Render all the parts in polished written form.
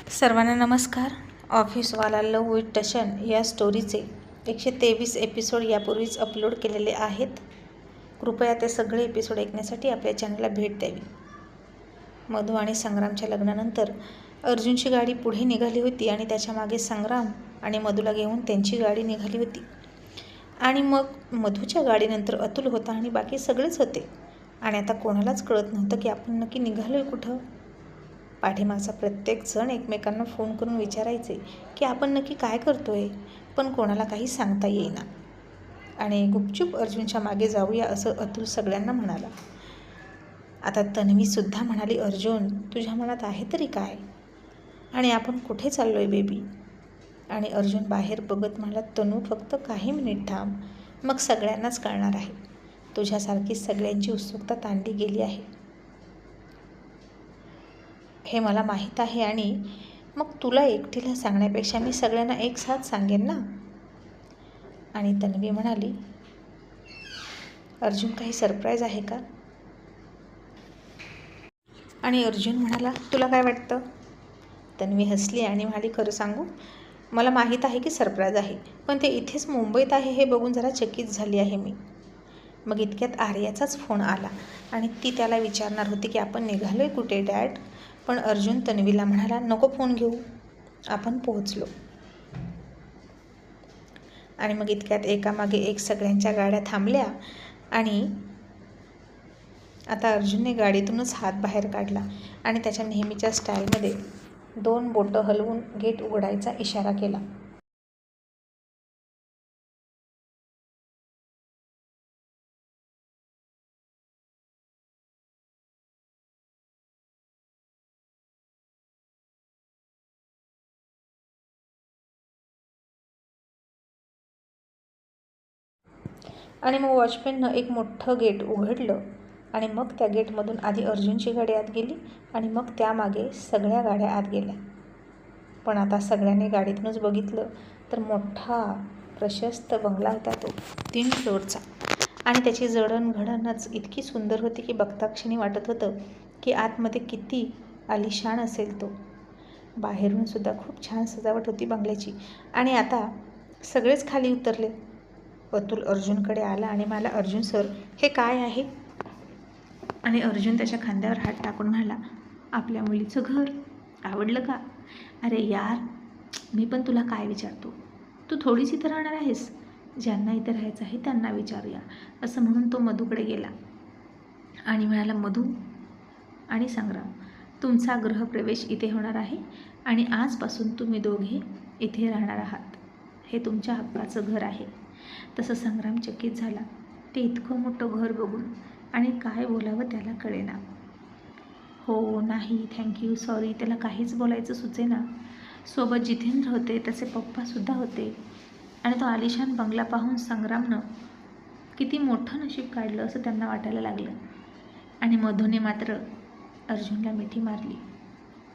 सर्वांना नमस्कार. ऑफिसवाला लव विथ टशन या स्टोरीचे 123 एपिसोड यापूर्वीच अपलोड केलेले आहेत. कृपया ते सगळे एपिसोड ऐकण्यासाठी आपल्या चॅनलला भेट द्यावी. मधु आणि संग्रामच्या लग्नानंतर अर्जुनची गाडी पुढे निघाली होती आणि त्याच्या मागे संग्राम आणि मधुला घेऊन त्यांची गाडी निघाली होती. आणि मग मधुच्या गाडीनंतर अतुल होता आणि बाकी सगळेच होते. आणि आता कोणालाच कळत नव्हतं की आपण नक्की निघालोय कुठं. पाठीमागचा प्रत्येक जण एकमेकांना फोन करून विचारायचे की आपण नक्की काय करतोय, पण कोणाला काही सांगता येईना. आणि गुपचूप अर्जुनच्या मागे जाऊया असं अतुल सगळ्यांना म्हणाला. आता तन्वीसुद्धा म्हणाली, अर्जुन तुझ्या मनात आहे तरी काय, आणि आपण कुठे चाललोय बेबी. आणि अर्जुन बाहेर बघत म्हणाला, तनू फक्त काही मिनिट थांब, मग सगळ्यांनाच कळणार आहे. तुझ्यासारखीच सगळ्यांची उत्सुकता ताणली गेली आहे हे मला माहीत आहे, आणि मग तुला एकटीला सांगण्यापेक्षा मी सगळ्यांना एक साथ सांगेन ना. आणि तन्वी म्हणाली, अर्जुन काही सरप्राईज आहे का. आणि अर्जुन म्हणाला, तुला काय वाटतं. तन्वी हसली आणि म्हणाली, खरं सांगू, मला माहीत आहे की सरप्राईज आहे, पण ते इथेच मुंबईत आहे हे बघून जरा चकित झाली आहे मी. मग इतक्यात आर्याचाच फोन आला आणि ती त्याला विचारणार होती की आपण निघालोय कुठे डॅड. पण अर्जुन तन्वीला म्हणाला, नको फोन घेऊ, आपण पोहोचलो. आणि मग इतक्यात एकामागे एक सगळ्यांच्या गाड्या थांबल्या आणि आता अर्जुनने गाडीतूनच हात बाहेर काढला आणि त्याच्या नेहमीच्या स्टाईलमध्ये 2 बोटं हलवून गेट उघडायचा इशारा केला. आणि मग वॉचमॅननं एक मोठं गेट उघडलं आणि मग त्या गेटमधून आधी अर्जुनची गाडी आत गेली आणि मग त्यामागे सगळ्या गाड्या आत गेल्या. पण आता सगळ्यांनी गाडीतूनच बघितलं तर मोठा प्रशस्त बंगला होता, तो 3 फ्लोअरचा. आणि त्याची जडणघडणच इतकी सुंदर होती की बघताक्षणी वाटत होतं की आतमध्ये किती आलिशान असेल तो. बाहेरून सुद्धा खूप छान सजावट होती बंगल्याची. आणि आता सगळेच खाली उतरले. अतुल अर्जुनकडे आला आणि म्हणाला, अर्जुन सर हे काय आहे. आणि अर्जुन त्याच्या खांद्यावर हात टाकून म्हणाला, आपल्या मुलीचं घर आवडलं का. अरे यार, मी पण तुला काय विचारतो, तू थोडीच इथं राहणार आहेस. ज्यांना इथं राहायचं आहे त्यांना विचारूया. असं म्हणून तो मधूकडे गेला आणि म्हणाला, मधू आणि संग्राम, तुमचा गृहप्रवेश इथे होणार आहे आणि आजपासून तुम्ही दोघे इथे राहणार आहात. हे तुमच्या हक्काचं घर आहे. तसं संग्राम चकित झाला ते इतकं मोठं घर बघून, आणि काय बोलावं त्याला कळेना. हो, नाही, थँक्यू, सॉरी, त्याला काहीच बोलायचं सुचेना. सोबत जितेंद्र होते, त्याचे पप्पासुद्धा होते. आणि तो आलिशान बंगला पाहून संग्रामनं किती मोठं नशीब काढलं असं त्यांना वाटायला लागलं. आणि मधूने मात्र अर्जुनला मिठी मारली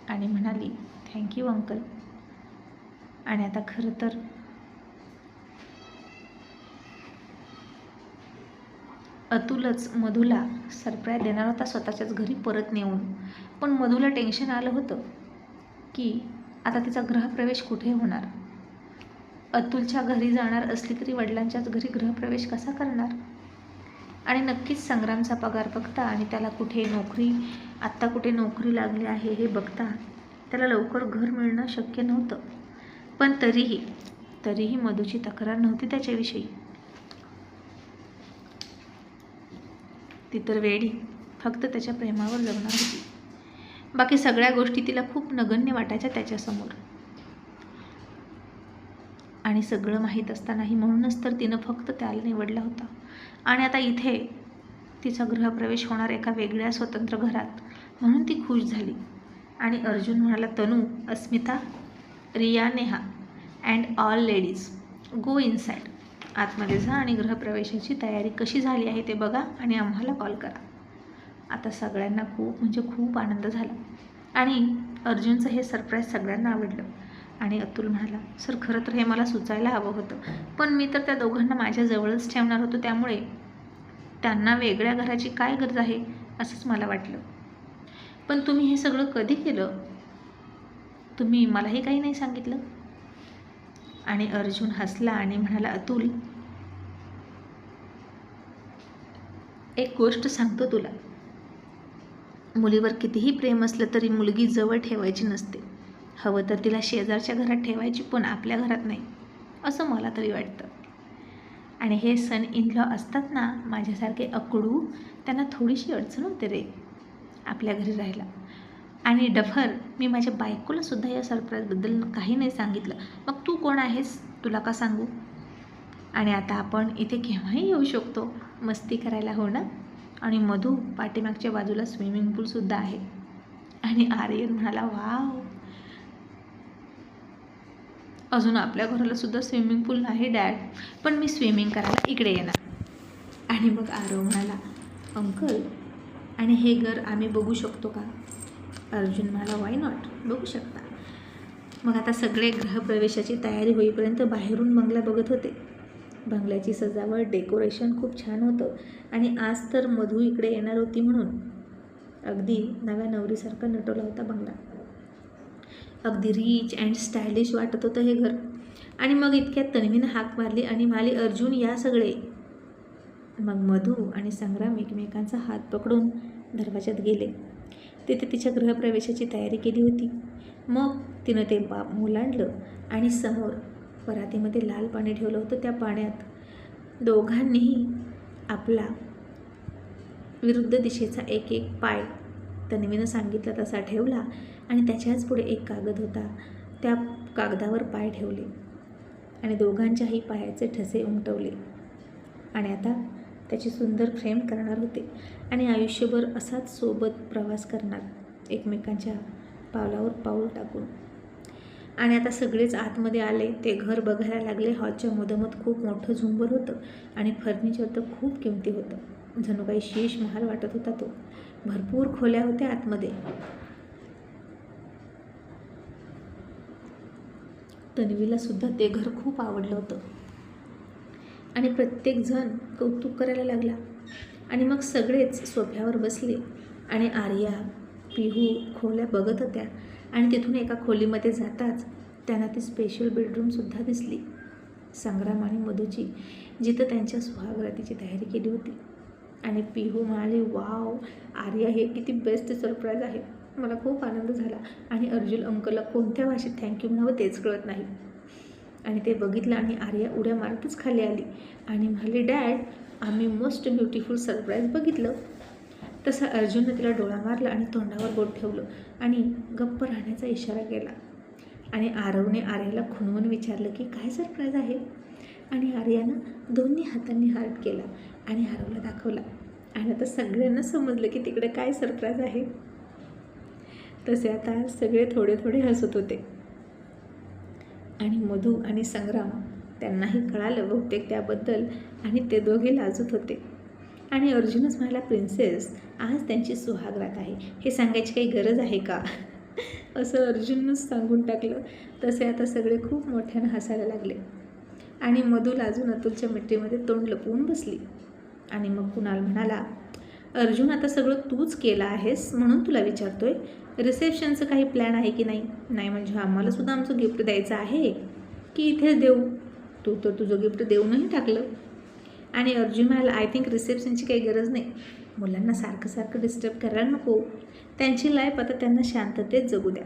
आणि म्हणाली, थँक्यू अंकल. आणि आता खरं तर अतुलच मधूला सरप्राईज देणार होता स्वतःच्याच घरी परत नेऊन. पण मधूला टेन्शन आलं होतं की आता तिचा गृहप्रवेश कुठे होणार. अतुलच्या घरी जाणार असली तरी वडिलांच्याच घरी गृहप्रवेश कसा करणार. आणि नक्कीच संग्रामचा पगार बघता आणि त्याला कुठे नोकरी, आत्ता कुठे नोकरी लागली आहे हे बघता त्याला लवकर घर मिळणं शक्य नव्हतं. पण तरीही मधूची तक्रार नव्हती त्याच्याविषयी. ती तर वेडी फक्त त्याच्या प्रेमावर जगणार होती. बाकी सगळ्या गोष्टी तिला खूप नगण्य वाटायच्या त्याच्यासमोर. आणि सगळं माहीत असतानाही म्हणूनच तर तिनं फक्त त्याला निवडला होता. आणि आता इथे तिचा गृहप्रवेश होणार एका वेगळ्या स्वतंत्र घरात, म्हणून ती खुश झाली. आणि अर्जुन म्हणाला, Tanu, Asmita, Riya, Neha and all ladies go inside. आतमध्ये जा आणि गृहप्रवेशाची तयारी कशी झाली आहे ते बघा आणि आम्हाला कॉल करा. आता सगळ्यांना खूप आनंद झाला. आणि अर्जुनचं हे सरप्राईज सगळ्यांना आवडलं. आणि अतुल म्हणाला, सर खरं तर हे मला सुचायला हवं होतं, पण मी तर त्या दोघांना माझ्याजवळच ठेवणार होतो, त्यामुळे त्यांना वेगळ्या घराची काय गरज आहे असंच मला वाटलं. पण तुम्ही हे सगळं कधी केलं. तुम्ही मलाही काही नाही सांगितलं. आणि अर्जुन हसला आणि म्हणाला, अतुल, एक गोष्ट सांगतो तुला. मुलीवर कितीही प्रेम असलं तरी मुलगी जवळ ठेवायची नसते. हवं तर तिला शेजारच्या घरात ठेवायची, पण आपल्या घरात नाही, असं मला तरी वाटतं. आणि हे सन इन लॉ असतात ना, माझ्यासारखे अकडू, त्यांना थोडीशी अडचण होते रे आपल्या घरी राहायला. आणि डफर, मी माझ्या बायकोला सुद्धा या सरप्राईजबद्दल काही नाही सांगितलं. मग तू कोण आहेस, तुला का सांगू? आणि आता आपण इथे केव्हाही येऊ शकतो मस्ती करायला, हो ना? आणि मधू, पाठीमागच्या बाजूला स्विमिंग पूलसुद्धा आहे. आणि आर्यन म्हणाला, वाव, अजून आपल्या घराला सुद्धा स्विमिंग पूल नाही डॅड, पण मी स्विमिंग करायला इकडे येणार. आणि मग आरव म्हणाला, अंकल, आणि हे घर आम्ही बघू शकतो का? अर्जुन म्हणाला, वाय नॉट, बघू शकता. मग आता सगळे गृहप्रवेशाची तयारी होईपर्यंत बाहेरून बंगला बघत होते. बंगल्याची सजावट, डेकोरेशन खूप छान होतं. आणि आज तर मधू इकडे येणार होती म्हणून अगदी नव्या नवरीसारखा नटवला होता बंगला. अगदी रिच अँड स्टायलिश वाटत होतं हे घर. आणि मग इतक्यात तन्वीनं हाक मारली आणि म्हणाली, अर्जुन, या सगळे. मग मधू आणि संग्राम एकमेकांचा हात पकडून दरवाजात गेले. तिथे तिच्या गृहप्रवेशाची तयारी केली होती. मग तिनं ते बाप ओलांडलं आणि समोर परातीमध्ये लाल पाणी ठेवलं होतं. त्या पाण्यात दोघांनीही आपला विरुद्ध दिशेचा एक एक पाय तन्वीनं सांगितला तसा ठेवला आणि त्याच्याच पुढे एक कागद होता. त्या कागदावर पाय ठेवले आणि दोघांच्याही पायाचे ठसे उमटवले. आणि आता त्याची सुंदर फ्रेम करणार होते आणि आयुष्यभर असाच सोबत प्रवास करणार, एकमेकांच्या पावलावर पाऊल टाकून. आणि आता सगळेच आतमध्ये आले. ते घर बघायला लागले. हॉलच्या मधोमध खूप मोठं झुंबर होतं आणि फर्निचर तर खूप किमती होतं. जणू काही शीश महाल वाटत होता तो. भरपूर खोल्या होत्या आतमध्ये. तन्वीला सुद्धा ते घर खूप आवडलं होतं आणि प्रत्येकजण कौतुक करायला लागला. आणि मग सगळेच सोफ्यावर बसले आणि आर्या, पिहू खोल्या बघत होत्या. आणि तिथून एका खोलीमध्ये जाताच त्यांना ती स्पेशल बेडरूमसुद्धा दिसली, संग्राम आणि मधूची, जिथं त्यांच्या सुहागरातीची तयारी केली होती. आणि पिहू म्हणाली, वाव आर्या, हे किती बेस्ट सरप्राईज आहे, मला खूप आनंद झाला. आणि अर्जुन अंकलला कोणत्या भाषेत थँक्यू म्हणावं तेच कळत नाही. आणि ते बघितलं आणि आर्या उड्या मारतच खाली आली आणि म्हणाली, डॅड, आम्ही मोस्ट ब्युटिफुल सरप्राईज बघितलं. तसं अर्जुननं तिला डोळा मारला आणि तोंडावर बोट ठेवलं आणि गप्प राहण्याचा इशारा केला. आणि आरवने आर्याला खुणवून विचारलं की काय सरप्राईज आहे. आणि आर्यानं दोन्ही हातांनी हार्ट केला आणि आरवला दाखवला. आणि आता सगळ्यांना समजलं की तिकडे काय सरप्राईज आहे. तसे आता सगळे थोडे थोडे हसत होते. आणि मधू आणि संग्राम, त्यांनाही कळालं बहुतेक त्याबद्दल आणि ते दोघे लाजत होते. आणि अर्जुनच म्हणाला, प्रिन्सेस, आज त्यांची सुहागरात आहे, हे सांगायची काही गरज आहे का? असं अर्जुननंच सांगून टाकलं. तसे आता सगळे खूप मोठ्यानं हसायला लागले. आणि मधू लाजून अतुलच्या मिठीमध्ये तोंड लपवून बसली. आणि मग कुणाल म्हणाला, अर्जुन, आता सगळं तूच केलं आहेस म्हणून तुला विचारतोय, रिसेप्शनचं काही प्लॅन आहे की नाही? नाही म्हणजे आम्हाला सुद्धा आमचं गिफ्ट द्यायचं आहे की इथेच देऊ? तू तर तुझं गिफ्ट देऊनही टाकलं. आणि अर्जुन म्हणाला, आय थिंक रिसेप्शनची काही गरज नाही, मुलांना सारखं सारखं डिस्टर्ब करायला नको, त्यांची लाईफ आता त्यांना शांततेत जगू द्या.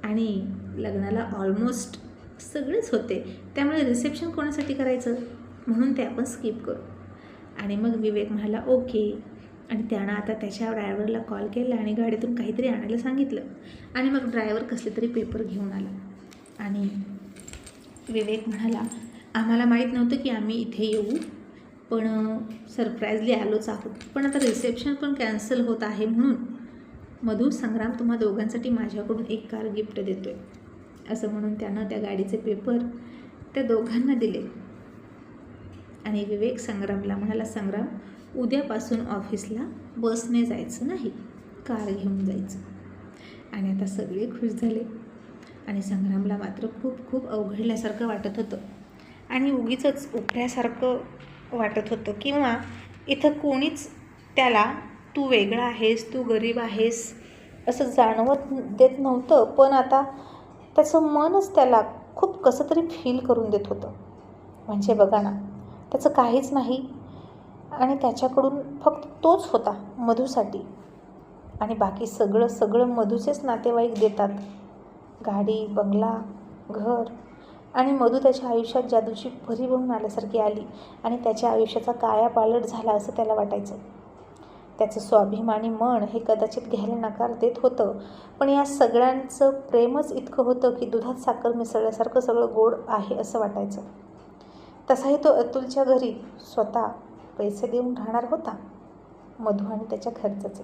आणि लग्नाला ऑलमोस्ट सगळेच होते, त्यामुळे रिसेप्शन कोणासाठी करायचं, म्हणून ते आपण स्किप करू. आणि मग विवेक म्हणाला, ओके. आणि त्यानं आता त्याच्या ड्रायव्हरला कॉल केला आणि गाडीतून काहीतरी आणायला सांगितलं. आणि मग ड्रायव्हर कसले तरी पेपर घेऊन आला. आणि विवेक म्हणाला, आम्हाला माहीत नव्हतं की आम्ही इथे येऊ, पण सरप्राईजली आलोच आहोत, पण आता रिसेप्शन पण कॅन्सल होत आहे, म्हणून मधू, संग्राम, तुम्हा दोघांसाठी माझ्याकडून एक कार गिफ्ट देतो आहे, असं म्हणून त्यानं त्या गाडीचे पेपर त्या दोघांना दिले. आणि विवेक संग्रामला म्हणाला, संग्राम, उद्यापासून ऑफिसला बसने जायचं नाही, कार घेऊन जायचं. आणि आता सगळे खुश झाले. आणि संग्रामला मात्र खूप खूप अवघडल्यासारखं वाटत होतं आणि उगीचच उकळ्यासारखं वाटत होतं, किंवा इथं कोणीच त्याला तू वेगळा आहेस, तू गरीब आहेस असं जाणवत देत नव्हतं, पण आता त्याचं मनच त्याला खूप कसं तरी फील करून देत होतं. म्हणजे बघा ना, त्याचं काहीच नाही आणि त्याच्याकडून फक्त तोच होता मधूसाठी, आणि बाकी सगळं सगळं मधूचेच नातेवाईक देतात. गाडी, बंगला, घर, आणि मधू त्याच्या आयुष्यात जादूची परी बनून आल्यासारखी आली आणि त्याच्या आयुष्याचा कायापालट झाला असं त्याला वाटायचं. त्याचं स्वाभिमानी मन हे कदाचित घ्यायला नकार देत होतं, पण या सगळ्यांचं प्रेमच इतकं होतं की दुधात साखर मिसळल्यासारखं सगळं गोड आहे असं वाटायचं. तसाही तो अतुलच्या घरी स्वतः पैसे देऊन राहणार होता, मधू आणि त्याच्या खर्चाचे,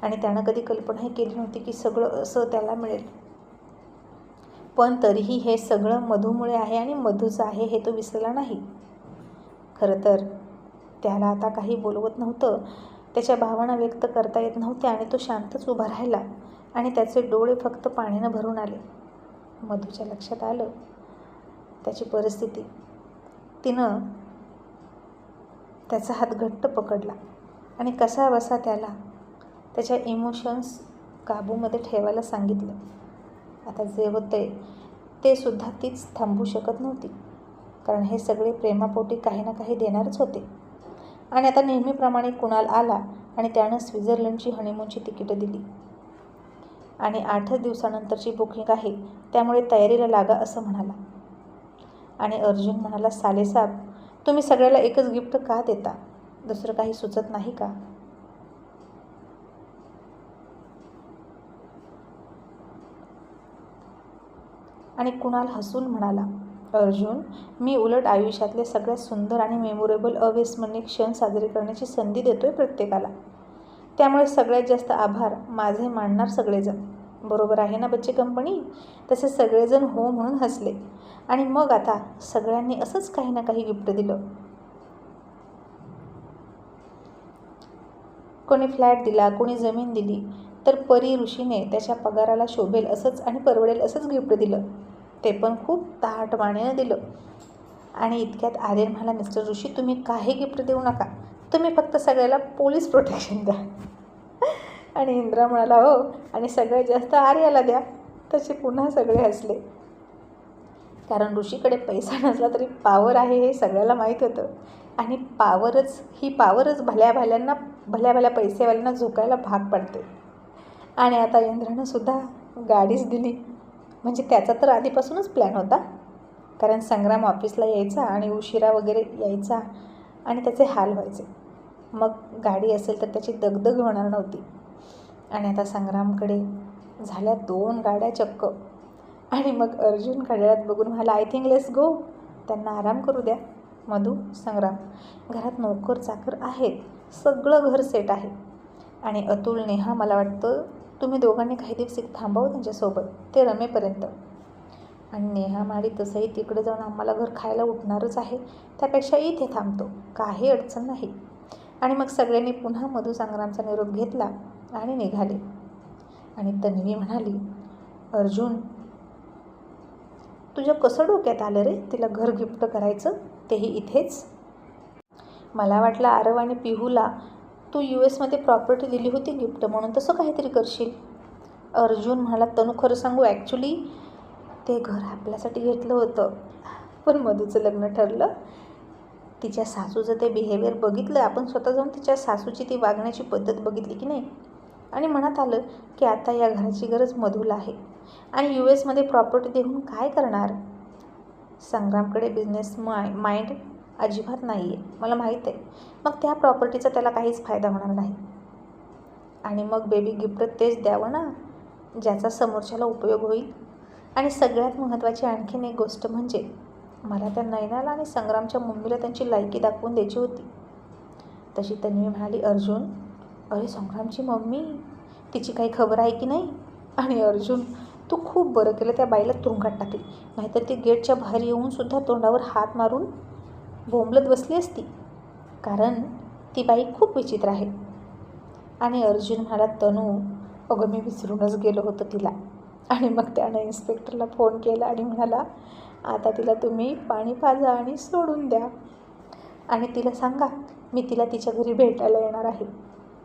आणि त्यानं कधी कल्पनाही केली नव्हती की सगळं असं त्याला मिळेल. पण तरीही हे सगळं मधूमुळे आहे आणि मधूचं आहे हे तो विसरला नाही. खरं तर त्याला आता काही बोलवत नव्हतं, त्याच्या भावना व्यक्त करता येत नव्हत्या आणि तो शांतच उभा राहिला आणि त्याचे डोळे फक्त पाण्यानं भरून आले. मधूच्या लक्षात आलं त्याची परिस्थिती. तिनं त्याचा हात घट्ट पकडला आणि कसाबसा त्याला त्याच्या इमोशन्स काबूमध्ये ठेवायला सांगितलं. आता जे होते ते सुद्धा तीच थांबवू शकत नव्हती, कारण हे सगळे प्रेमापोटी काही ना काही देणारच होते. आणि आता नेहमीप्रमाणे कुणाल आला आणि त्यानं स्वित्झर्लंडची हनीमूनची तिकीटं दिली आणि 8 दिवसानंतरची बुकिंग आहे, त्यामुळे तयारीला लागा असं म्हणाला. आणि अर्जुन म्हणाला, सालेसाब, तुम्ही सगळ्याला एकच गिफ्ट का देता? दुसरं काही सुचत नाही का? आणि कुणाल हसून म्हणाला, अर्जुन, मी उलट आयुष्यातले सगळ्यात सुंदर आणि मेमोरेबल अविस्मरणीय क्षण साजरे करण्याची संधी देतोय प्रत्येकाला. त्यामुळे सगळ्यात जास्त आभार माझे मानणार सगळेजण. बरोबर आहे ना बच्चे कंपनी? तसे सगळेजण हो म्हणून हसले. आणि मग आता सगळ्यांनी असंच काही ना काही गिफ्ट दिलं. कोणी फ्लॅट दिला, कोणी जमीन दिली, तर परी ऋषीने त्याच्या पगाराला शोभेल असंच आणि परवडेल असंच गिफ्ट दिलं. ते पण खूप ताटमानेनं दिलं. आणि इतक्यात आर्यन म्हणाला, मिस्टर ऋषी, तुम्ही काही गिफ्ट देऊ नका, तुम्ही फक्त सगळ्याला पोलीस प्रोटेक्शन द्या. आणि इंद्रा म्हणाला, हो, आणि सगळ्यात जास्त आर्याला द्या. तसे पुन्हा सगळे हसले, कारण ऋषीकडे पैसा नसला तरी पावर आहे हे सगळ्याला माहीत होतं. आणि ही पावरच भल्या भल्या पैसेवाल्यांना झुकायला भाग पडते. आणि आता इंद्रानं सुद्धा गाडीच दिली. म्हणजे त्याचा तर आधीपासूनच प्लॅन होता, कारण संग्राम ऑफिसला यायचा आणि उशिरा वगैरे यायचा आणि त्याचे हाल व्हायचे. मग गाडी असेल तर त्याची दगदग होणार नव्हती. आणि आता संग्रामकडे झाल्या 2 गाड्या चक्क. आणि मग अर्जुन घड्याळात बघून म्हणाला, आय थिंक लेट्स गो. त्यांना आराम करू द्या. मधू, संग्राम, घरात नोकर चाकर आहेत, सगळं घर सेट आहे. आणि अतुल, नेहा, मला वाटतं तुम्ही दोघांनी काही दिवस थांबावं त्यांच्यासोबत, ते रमेपर्यंत. आणि नेहा म्हणाली, तसंही तिकडे जाऊन आम्हाला घर खायला उठणारच आहे, त्यापेक्षा इथे थांबतो, काही अडचण नाही. आणि मग सगळ्यांनी पुन्हा मधू संग्रामचा निरोप घेतला आणि निघाले. आणि तन्वी म्हणाली, अर्जुन, तुझ्या कसं डोक्यात आलं रे तिला घर गिफ्ट करायचं, तेही इथेच? मला वाटलं आरव आणि पिहूला तू US प्रॉपर्टी दिली होती गिफ्ट म्हणून, तसं काहीतरी करशील. अर्जुन म्हणाला, तनू, खरं सांगू, ॲक्च्युली ते घर आपल्यासाठी घेतलं होतं, पण मधूचं लग्न ठरलं. तिच्या सासूचं ते बिहेवियर बघितलं आपण, स्वतः जाऊन तिच्या सासूची ती वागण्याची पद्धत बघितली की नाही, आणि मनात आलं की आता या घराची गरज मधूला आहे. आणि US प्रॉपर्टी देऊन काय करणार? संग्रामकडे बिझनेस माइंड अजिबात नाही आहे, मला माहीत आहे. मग त्या प्रॉपर्टीचा त्याला काहीच फायदा होणार नाही. आणि मग बेबी गिफ्ट तेच द्यावं ना ज्याचा समोरच्याला उपयोग होईल. आणि सगळ्यात महत्त्वाची आणखीन एक गोष्ट म्हणजे मला त्या नयनाला आणि संग्रामच्या मम्मीला त्यांची लायकी दाखवून द्यायची होती. तशी तन्वी म्हणाली, अर्जुन, अरे संग्रामची मम्मी, तिची काही खबर आहे की नाही? आणि अर्जुन, तू खूप बरं केलं त्या बाईला तुरुंगात टाकली, नाहीतर ती गेटच्या बाहेर येऊन सुद्धा तोंडावर हात मारून बोंबलत बसली असती, कारण ती बाई खूप विचित्र आहे. आणि अर्जुन म्हणाला, तनू, अगं मी विसरूनच गेलो होतं तिला. आणि मग त्यानं इन्स्पेक्टरला फोन केला आणि म्हणाला, आता तिला तुम्ही पाणी पाजा आणि सोडून द्या. आणि तिला सांगा मी तिला तिच्या घरी भेटायला येणार आहे.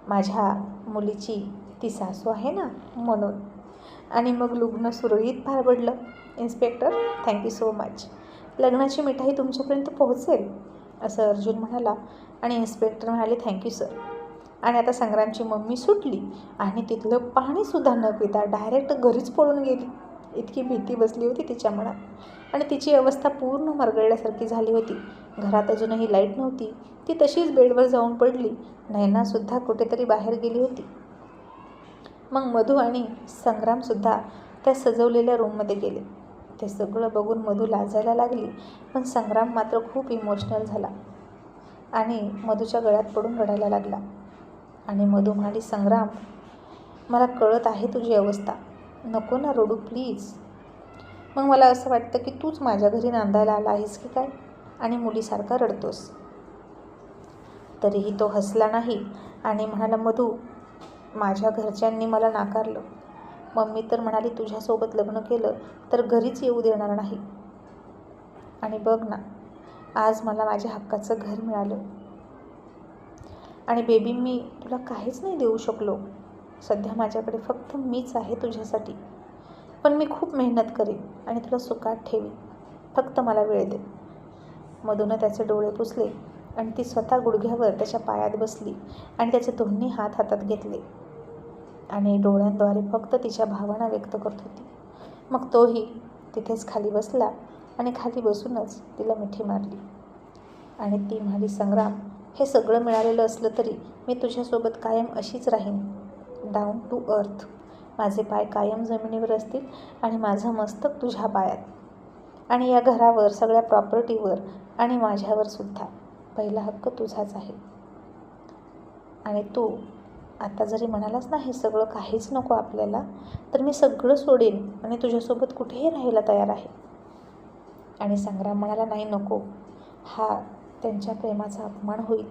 माझ्या मुलीची ती सासू आहे ना म्हणून. आणि मग लग्न सुरळीत पार पडलं. Inspector, thank you so much. लग्नाची मिठाई तुमच्यापर्यंत पोहोचेल असं अर्जुन म्हणाला आणि इन्स्पेक्टर म्हणाले थँक्यू सर. आणि आता संग्रामची मम्मी सुटली आणि तिथलं पाणीसुद्धा न पिता डायरेक्ट घरीच पळून गेली. इतकी भीती बसली होती तिच्या मनात आणि तिची अवस्था पूर्ण मरगळल्यासारखी झाली होती. घरात अजूनही लाईट नव्हती. ती तशीच बेडवर जाऊन पडली. नैनासुद्धा कुठेतरी बाहेर गेली होती. मग मधू आणि संग्रामसुद्धा त्या सजवलेल्या रूममध्ये गेले. ते सगळं बघून मधू लाजायला लागली, पण संग्राम मात्र खूप इमोशनल झाला आणि मधूच्या गळ्यात पडून रडायला लागला. आणि मधू म्हणाली, संग्राम, मला कळत आहे तुझी अवस्था, नको ना रडू प्लीज. मग मला असं वाटतं की तूच माझ्या घरी नांदायला आला आहेस की काय आणि मुलीसारखा रडतोस. तरीही तो हसला नाही आणि म्हणाला, मधू, माझ्या घरच्यांनी मला नाकारलं. मम्मी तर म्हणाली तुझ्यासोबत लग्न केलं तर घरीच येऊ देणार नाही. आणि बघ ना, आज मला माझ्या हक्काचं घर मिळालं. आणि बेबी, मी तुला काहीच नाही देऊ शकलो. सध्या माझ्याकडे फक्त मीच आहे तुझ्यासाठी. पण मी खूप मेहनत करेन आणि तुला सुखात ठेवीन. फक्त मला वेळ दे. मधूनं त्याचे डोळे पुसले आणि ती स्वतः गुडघ्यावर त्याच्या पायात बसली आणि त्याचे दोन्ही हात हातात घेतले आणि डोळ्यांद्वारे फक्त तिच्या भावना व्यक्त करत होती. मग तोही तिथेच खाली बसला आणि खाली बसूनच तिला मिठी मारली आणि ती म्हणाली, संग्राम, हे सगळं मिळालेलं असलं तरी मी तुझ्यासोबत कायम अशीच राहीन, डाऊन टू अर्थ. माझे पाय कायम जमिनीवर असतील आणि माझं मस्तक तुझ्या पायात. आणि या घरावर, सगळ्या प्रॉपर्टीवर आणि माझ्यावर सुद्धा पहिला हक्क तुझाच आहे. आणि तू आता जरी म्हणालास ना हे सगळं काहीच नको आपल्याला, तर मी सगळं सोडेन आणि तुझ्यासोबत कुठेही राहायला तयार आहे. आणि संग्राम म्हणाला, नाही नको, हा त्यांच्या प्रेमाचा अपमान होईल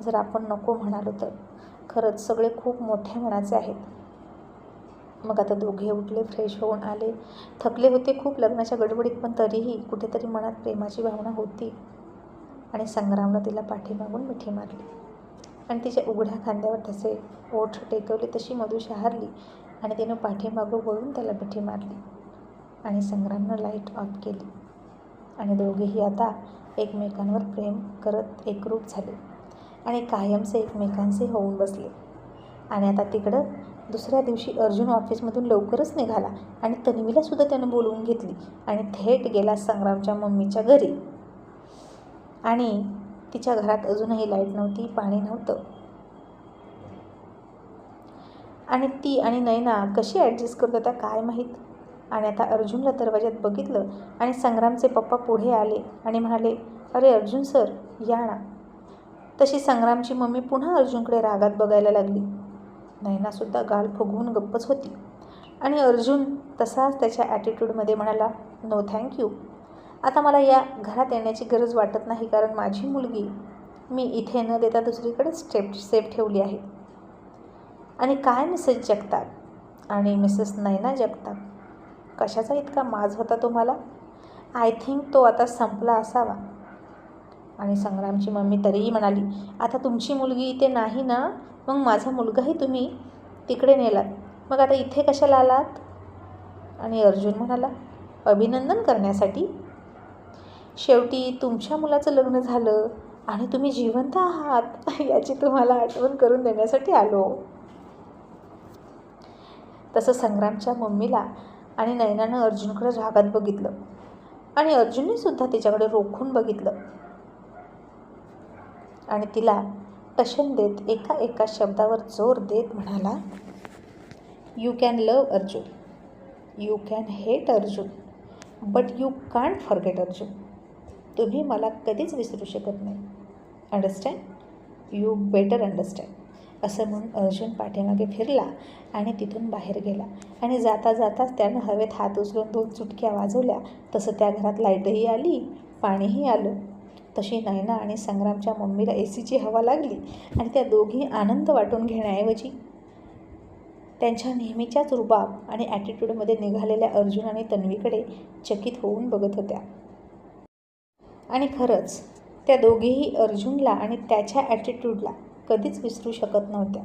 जर आपण नको म्हणालो तर. खरंच सगळे खूप मोठ्या मनाचे आहेत. मग आता दोघे उठले, फ्रेश होऊन आले. थकले होते खूप लग्नाच्या गडबडीत, पण तरीही कुठेतरी मनात प्रेमाची भावना होती. आणि संग्रामनं तिला पाठीमागून मिठी मारली आणि तिच्या उघड्या खांद्यावर त्याचे ओठ टेकवले. तशी मधू शहारली आणि तिनं पाठीमागून वळून त्याला मिठी मारली आणि संग्रामनं लाईट ऑफ केली. आणि दोघेही आता एकमेकांवर प्रेम करत एकरूप झाले आणि कायमचे एकमेकांचे होऊन बसले. आणि आता तिकडं दुसऱ्या दिवशी अर्जुन ऑफिसमधून लवकरच निघाला आणि तन्वीलासुद्धा त्यानं बोलवून घेतली आणि थेट गेला संग्रामच्या मम्मीच्या घरी. आणि तिच्या घरात अजूनही लाईट नव्हती, पाणी नव्हतं. आणि ती आणि नैना कशी ॲडजस्ट करत होत्या काय माहीत. आणि आता अर्जुनला दरवाज्यात बघितलं आणि संग्रामचे पप्पा पुढे आले आणि म्हणाले, अरे अर्जुन सर, या ना. तशी संग्रामची मम्मी पुन्हा अर्जुनकडे रागात बघायला लागली. नैनासुद्धा गाल फुगवून गप्पच होती. आणि अर्जुन तसाच त्याच्या ॲटिट्यूडमध्ये म्हणाला, नो थँक्यू, आता मला या घरात येण्याची गरज वाटत नाही, कारण माझी मुलगी मी इथे न देता दुसरीकडे सेफ ठेवली आहे. आणि काय मिसेस जगताप आणि मिसेस नैना जगताप, कशाचा इतका माज होता तुम्हाला? आय थिंक तो आता संपला असावा. आणि संग्रामची मम्मी तरीही म्हणाली, आता तुमची मुलगी इथे नाही ना, मग माझा मुलगाही तुम्ही तिकडे नेलात, मग आता इथे कशाला आलात? आणि अर्जुन म्हणाला, अभिनंदन करण्यासाठी. शेवटी तुमच्या मुलाचं लग्न झालं आणि तुम्ही जिवंत आहात याची तुम्हाला आठवण करून देण्यासाठी आलो. तसं संग्रामच्या मम्मीला आणि नैनानं अर्जुनकडे रागात बघितलं आणि अर्जुनने सुद्धा तिच्याकडे रोखून बघितलं आणि तिला टशन देत एका एका शब्दावर जोर देत म्हणाला, you can love Arjun, you can hate Arjun, but you can't forget Arjun. तुम्ही मला कधीच विसरू शकत नाही. अंडरस्टँड? You better understand. असं म्हणून अर्जुन पाठीमागे फिरला आणि तिथून बाहेर गेला. आणि जाता जाताच त्यानं हवेत हात उचलून 2 चुटक्या वाजवल्या. तसं त्या घरात लाईटही आली, पाणीही आलं. तशी नैना आणि संग्रामच्या मम्मीला एसीची हवा लागली आणि त्या दोघी आनंद वाटून घेण्याऐवजी त्यांच्या नेहमीच्याच रुबाब आणि ॲटिट्यूडमध्ये निघालेल्या अर्जुन आणि तन्वीकडे चकित होऊन बघत होत्या. आणि खरंच त्या दोघीही अर्जुनला आणि त्याच्या ॲटिट्यूडला कधीच विसरू शकत नव्हत्या.